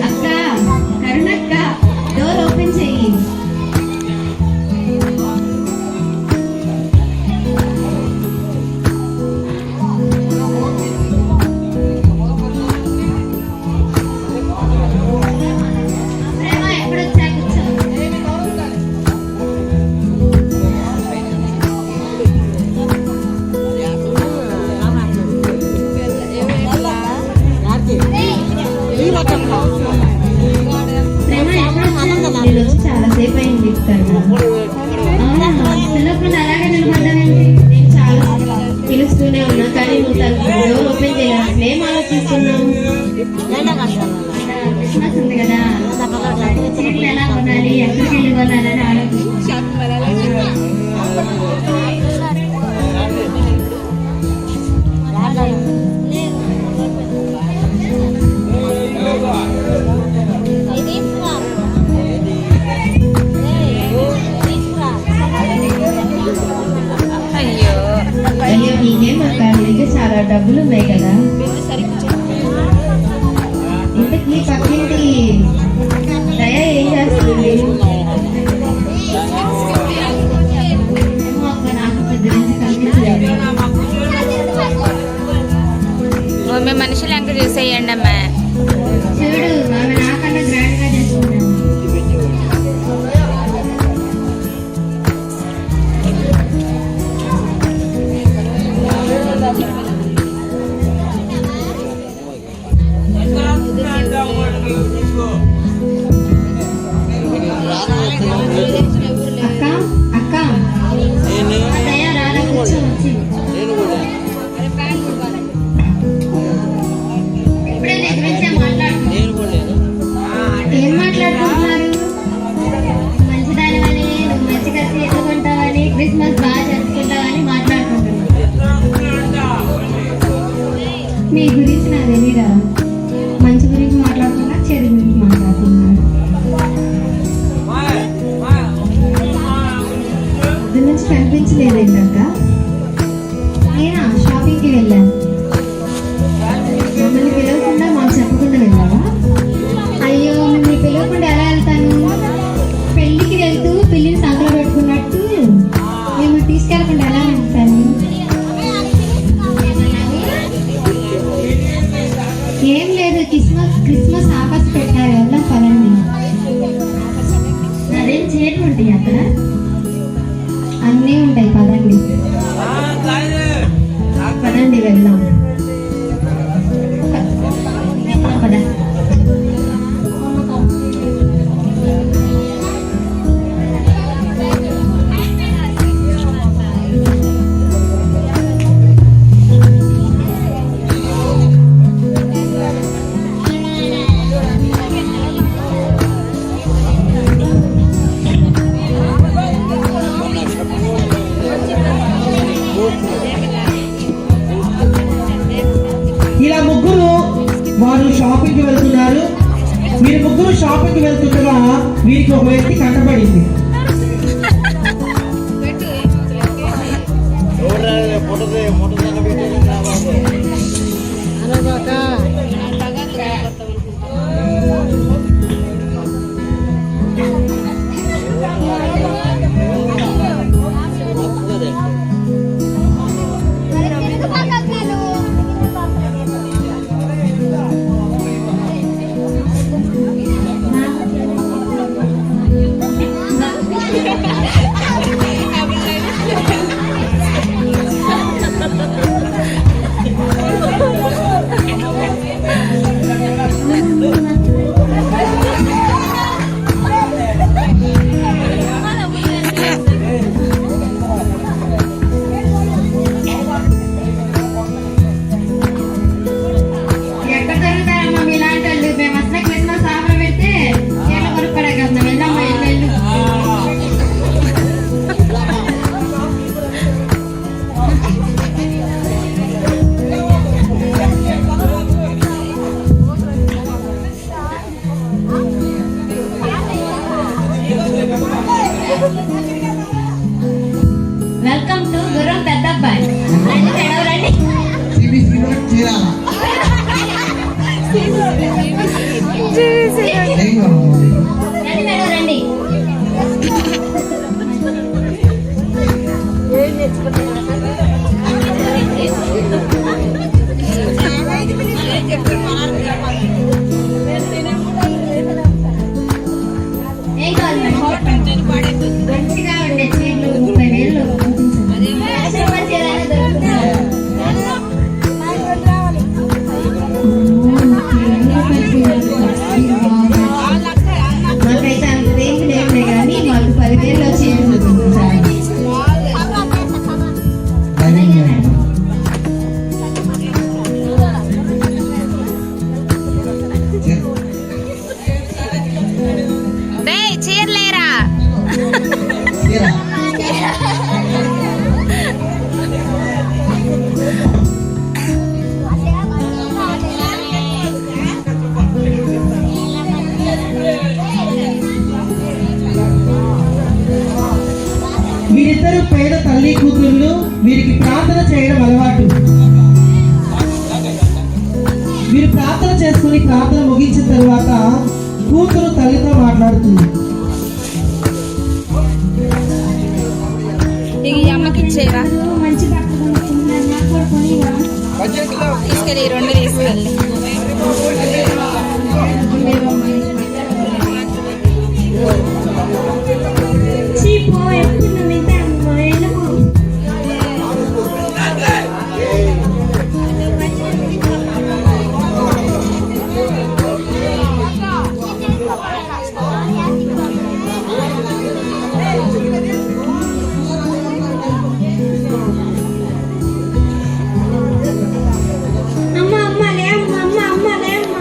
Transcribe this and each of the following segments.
అక్క కరుణక్క door open చెయ్యి. చాలా సేపు అయింది పిల్లకుండా అలాగే నిలబడ్డానండి. నేను చాలా పిలుస్తూనే ఉన్నా కానీ నువ్వు డోర్ ఓపెన్ చేయాలి. అసలు ఏం ఆలోచిస్తున్నావు? క్రిస్మస్ ఉంది కదా, చీరలు ఎలా కొనాలి, ఎక్కడికి వెళ్ళి కొనాలని ఆలోచిస్తున్నాను. అయ్యో నీకేం అక్క, చాలా డబ్బులు ఉన్నాయి కదా. ఇంతకీ పక్కింటి దయ ఏం చేస్తుంది? నాకు పెద్ద కనిపించలేదు. మీ మనుషులు ఎంక చూసేయండి అమ్మా. చూడు ఆమె నాకన్నా గ్రాండ్ గా చేస్తున్నాను. అక్క అక్క దయా రారా కూర్చో వచ్చి. ఇప్పుడే నీ గురించే మాట్లాడుతున్నారు. ఏం మాట్లాడుకుంటున్నారు? మంచిదానివని, నువ్వు మంచిగా చేసుకుంటావని, క్రిస్మస్ బాగా జరుపుకుంటావని మాట్లాడుకుంటున్నారు. మీ గురించి నాకు తెలీదా? మంచి గురించి మాట్లాడుతున్నా, చెడు గురించి మాట్లాడుతున్నాడు. పొద్దు నుంచి కనిపించలేదేంటక్క? నేనా షాపింగ్కి వెళ్ళాను. మమ్మల్ని పిలవకుండా మాకు చెప్పకుండా వెళ్ళావా? అయ్యో మిమ్మల్ని పిలవకుండా ఎలా వెళ్తాను? పెళ్ళికి వెళ్తూ పెళ్ళిని సంకలో పెట్టుకున్నట్టు మేము తీసుకెళ్ళకుండా ఎలా వెళ్తాను? ఏం లేదు, క్రిస్మస్ ఆఫర్స్ పెట్టారు, వెళ్దాం పదండి. అదేం చేయడం ఉంటాయి అక్కడ, అన్నీ ఉంటాయి. పదండి పదండి వెళ్దాం. పద. ఇలా ముగ్గురు వారు షాపింగ్కి వెళ్తున్నారు. మీరు ముగ్గురు షాపింగ్కి వెళ్తుండగా వీరికి ఒక వ్యక్తి కంటపడింది. ఏం కావాలి? రండి మేడం రండి. ఏం కావాలి మేడం? మంచిగా ఉండే చీరలు 30,000 కస్టమర్స్ ఏదైనా దొరుకుతుందా? మాకైతే అంత రేంజ్ లేవులే కానీ మాకు 10,000 చీరలు సార్. అలాగే మేడం. చీరలేరా? చీర. వీరిద్దరు పేద తల్లి కూతుళ్ళు. వీరికి ప్రార్థన చేయడం అలవాటు. వీరు ప్రార్థన చేసుకుని ప్రార్థన ముగించిన తర్వాత కూతురు తల్లితో మాట్లాడుతుంది. ఇక ఈ అమ్మకి ఇచ్చేవా? మంచి బట్టలు కొనుక్కుంటున్నాను, నాకు కూడా కొనివ్వా? తీసుకెళ్ళి ఈ 2 తీసుకెళ్ళి. చీపో ఎప్పుడు నువ్వు ఇంతే అమ్మా, ఎందుకు? అమ్మ అమ్మ లే అమ్మ అమ్మ అమ్మ లే అమ్మ.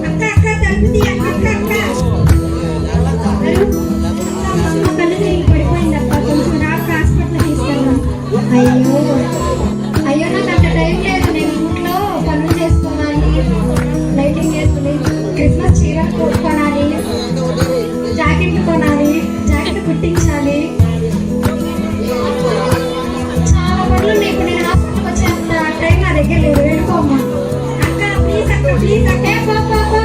అక్క అక్క తలుపు తీ అక్క అక్క అక్క. అమ్మ కళ్ళు తిరిగి పడిపోయింది అక్క, కొంచెం రాక హాస్పిటల్ తీసుకెళ్ళాం. అయ్యో అయ్యో నాకు అంత టైం లేదు, నేను ఇంట్లో పనులు చేసుకోవాలి, లైటింగ్ చేసుకుని క్రిస్మస్ చీరలు కొనాలి, జాకెట్లు కొనాలి, జాకెట్ కుట్టించాలి, చాలా పనులు ఉన్నాయి. ఇప్పుడు నేను హాస్పిటల్కి వచ్చేంత టైం నా దగ్గర లేదు, వెళ్ళిపోమ్మా. అక్క ప్లీజ్ అక్క ప్లీజ్ అక్క. ఏ పో, పో, పో.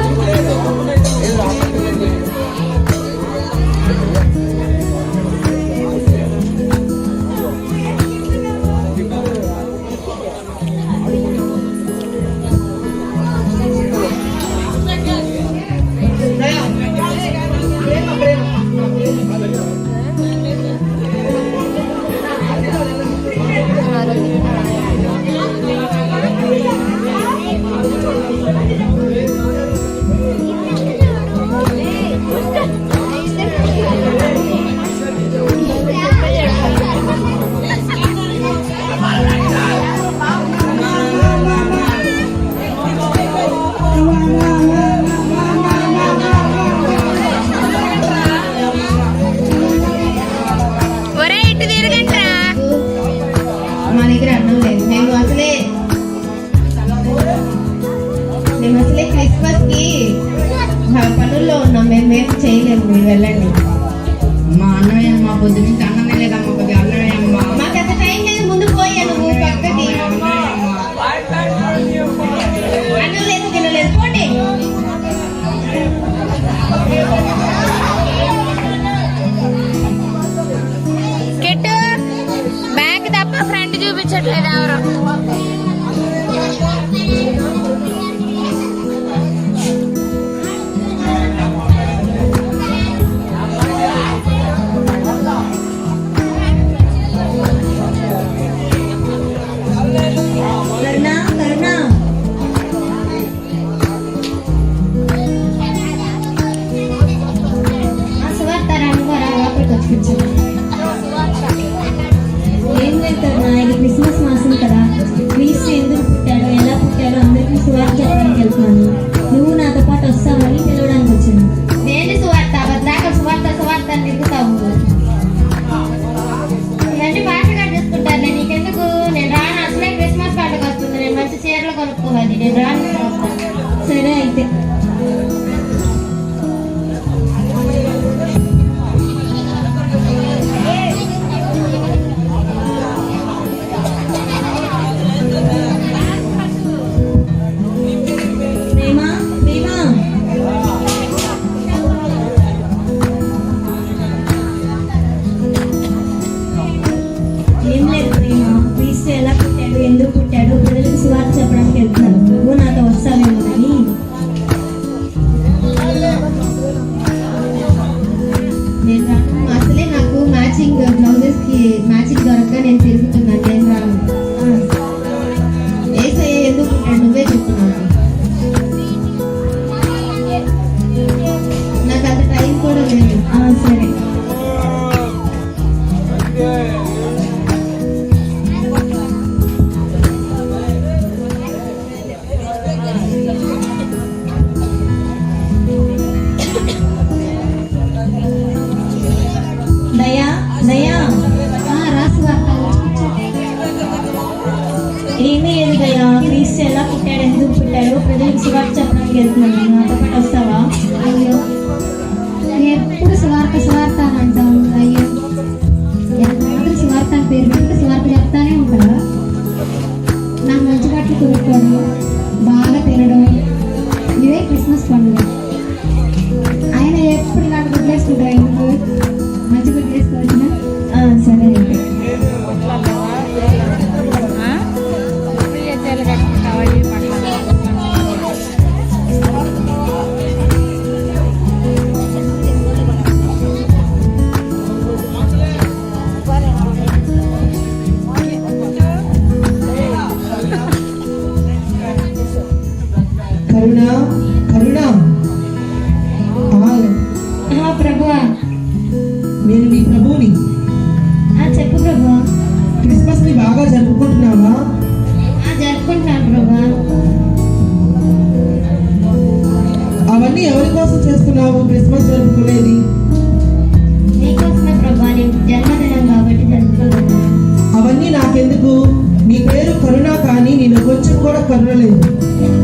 ఒరే ఇటు తిరగంట్రా. మా దగ్గర అన్నం లేదు. మేము అసలే క్రిస్మస్ కి పనుల్లో ఉన్నాం, మేమేం చేయలేము, మీరు వెళ్ళండి. మా అన్నయ్య మా పొద్దు నుంచి అన్నమే లేదమ్మా, కొద్దిగా అన్నమే అమ్మా. మాకు అంత టైం లేదు, ముందు పోయా నువ్వు పక్కకి. అన్నం లేదు తినలేదు, పోండి. కిట్టు బ్యాగ్ తప్ప ఫ్రంట్ చూపించట్లేదు ఎవరు. కరుణ కరుణ సువార్తారా అనుకోరా, లోపలికి వచ్చి కూర్చో. ఏం లేదు కరుణ, ఇది క్రిస్మస్ మాసం దయా దయా రాసు ఏమీ లేదు దయా. క్రీస్తు ఎలా పుట్టాడు, ఎందుకు పుట్టాడు, ప్రజలకు సువార్త చెప్పడానికి వెళ్తున్నాను. నాతో పాటు వస్తావా? అయ్యో ఎప్పుడు సువార్త అంటాం. అయ్యో మాత్రం సువార్త అని పేరు పెట్టి సువార్త చెప్తానే ఉంటారా? నాకు మంచి బట్టలు కొనుక్కోవడం, బాగా తినడం, ఇవే క్రిస్మస్ పండుగ. ఆయన ఎప్పుడు నాకు గుడ్లేసుకుంటారు. ఎందుకు మంచి గుడ్లేసుకోవచ్చునా? సరే అయితే. కరుణ కరుణ ప్రభువా. నేను నీ ప్రభువుని. చెప్పు ప్రభువా. క్రిస్మస్ ని బాగా జరుపుకుంటున్నావా? జరుపుకుంటున్నాను ప్రభువా. అవన్నీ ఎవరి కోసం చేస్తున్నావు క్రిస్మస్ జరుపుకునేది? నీకోసమే ప్రభువా, నీ జన్మదినం కాబట్టి జరుపుకుంటున్నాను. అవన్నీ నాకెందుకు? నీ పేరు కరుణ, కానీ నేను కొంచెం కూడా కరుణ లేదు.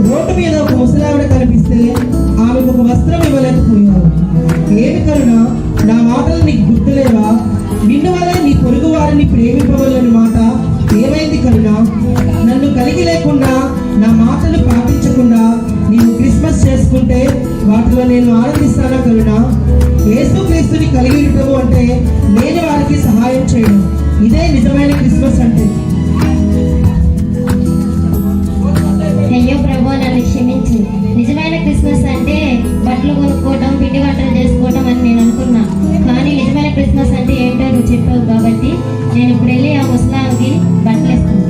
రోడ్డు మీద ఒక ముసలావిడ కనిపిస్తే ఆమెకు ఒక వస్త్రం ఇవ్వలేకపోయావు. ఏమి కరుణ, నా మాటలు నీకు గుర్తులేవా? నిన్ను వలె నీ పొరుగు వారిని ప్రేమింపవలన మాట ఏమైంది కరుణ? నన్ను కలిగి లేకుండా, నా మాటలు పాటించకుండా నీవు క్రిస్మస్ చేసుకుంటే వాటిలో నేను ఆనందిస్తానా కరుణ? యేసుక్రీస్తుని కలిగి ఉండటము అంటే నేను వారికి సహాయం చేయడం. ఇదే నిజమైన క్రిస్మస్ అంటే. అయ్యో ప్రభు, నన్ను క్షమించు. నిజమైన క్రిస్మస్ అంటే బట్టలు కొనుక్కోవటం, పిండి వంటలు చేసుకోవటం అని నేను అనుకున్నా. కానీ నిజమైన క్రిస్మస్ అంటే ఏంటో నువ్వు చెప్పావు కాబట్టి నేను ఇప్పుడు వెళ్ళి ఆ ముసలాంకి బట్టలు వేస్తాను.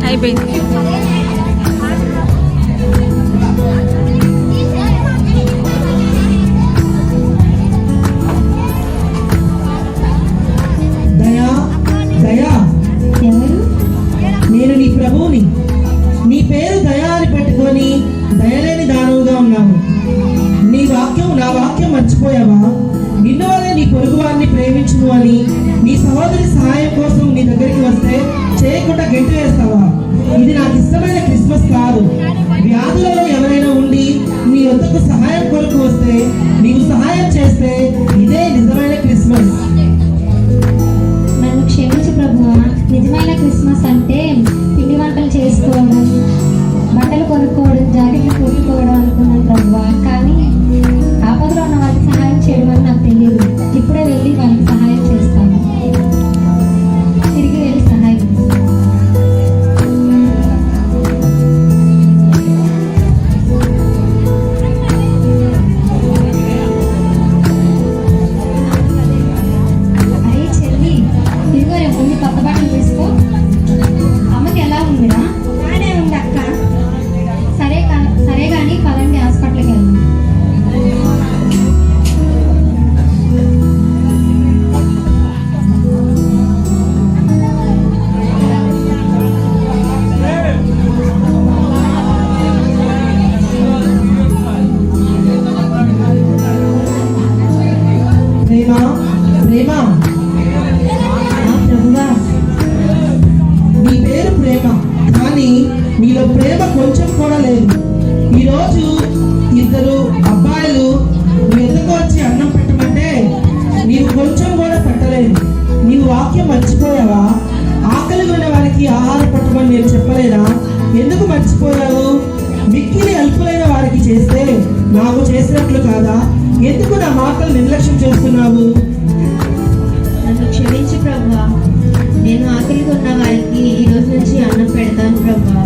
అయిపోయింది. దయా దయా, ఎవరు? నేను నీ ప్రభువుని. నీ పేరు దయా అని పెట్టుకొని దయలేని దానవుగా ఉన్నావు. నీ వాక్యం, నా వాక్యం మర్చిపోయావా? నిన్ను వల్ల నీ పొరుగు వారిని ప్రేమించును అని నీ సహోదరి సహాయం కోసం నీ దగ్గరికి వస్తే చేయకుండా గెంటు వేస్తావా? ఇది నాకు ఇష్టమైన క్రిస్మస్ కాదు. వ్యాధులలో ఎవరైనా ఉండి నీ వద్దకు సహాయం కొరకు వస్తే నీవు సహాయం చేస్తే ఇదే నిజమైన క్రిస్మస్. నన్ను క్షమించు ప్రభువా. నిజమైన క్రిస్మస్ అంటే పిండి వంటలు చేసుకోవడం, బట్టలు కొనుక్కోవడం, జాకెట్లు కుట్టుకోవడం అనుకున్నాను ప్రభువా. కానీ ఆపదలో ఉన్న వాళ్ళకి సహాయం చేయడం అని నాకు తెలియదు. ఇప్పుడే వెళ్ళి వాళ్ళకి సహాయం చేస్తాను. తిరిగి వెళ్ళి సహాయం చేస్తాను. అరే చెల్లి, ఇదిగో రేపు ముందు కొత్త బట్టలు తీసుకో. అమ్మకి ఎలా ఉందిరా? బాగానే ఉంది అక్క. సరే కానీ పదండి హాస్పిటల్కి వెళ్దాం. ప్రేమ ప్రేమ, ప్రభువా. నీ పేరు ప్రేమ, కానీ నీలో ప్రేమ కొంచెం కూడా లేదు. ఈరోజు ఇద్దరు అబ్బాయిలు నీ ఎదుకు వచ్చి అన్నం పెట్టమంటే నీవు కొంచెం కూడా పెట్టలేదు. నీవు వాక్యం మర్చిపోయావా? ఆకలి ఉన్న వారికి ఆహారం పెట్టమని నేను చెప్పలేదా? ఎందుకు మర్చిపోయావు? మిక్కిలి అల్పులైన వారికి చేస్తే నాకు చేసినట్లు కాదా? ఎందుకు నా మాటలు నిర్లక్ష్యం చేస్తున్నావు? నన్ను క్షమించు ప్రభువా. నేను ఆకలిగా ఉన్న వారికి ఈ రోజు నుంచి అన్నం పెడతాను ప్రభువా.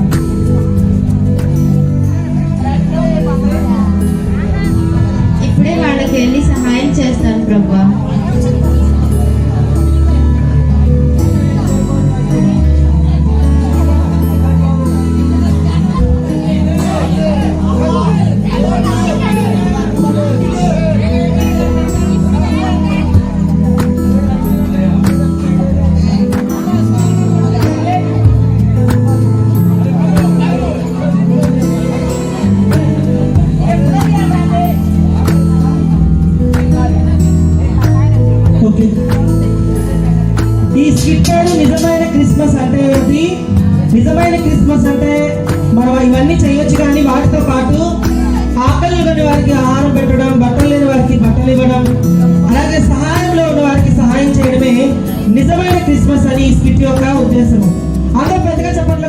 ఇప్పుడే వాళ్ళకి వెళ్ళి సహాయం చేస్తాను ప్రభువా. ఓకే, ఈ స్కిట్ నిజమైన క్రిస్మస్ అంటే ఏంటి? నిజమైన క్రిస్మస్ అంటే మనం ఇవన్నీ చేయొచ్చు, కానీ వాటితో పాటు ఆకలి లేని వారికి ఆహారం పెట్టడం, బట్టలు లేని వారికి బట్టలు ఇవ్వడం, అలాగే సహాయంలో ఉన్న వారికి సహాయం చేయడమే నిజమైన క్రిస్మస్ అని ఈ స్కిట్ యొక్క ఉద్దేశం. అందరూ పెద్దగా చెప్పట్లు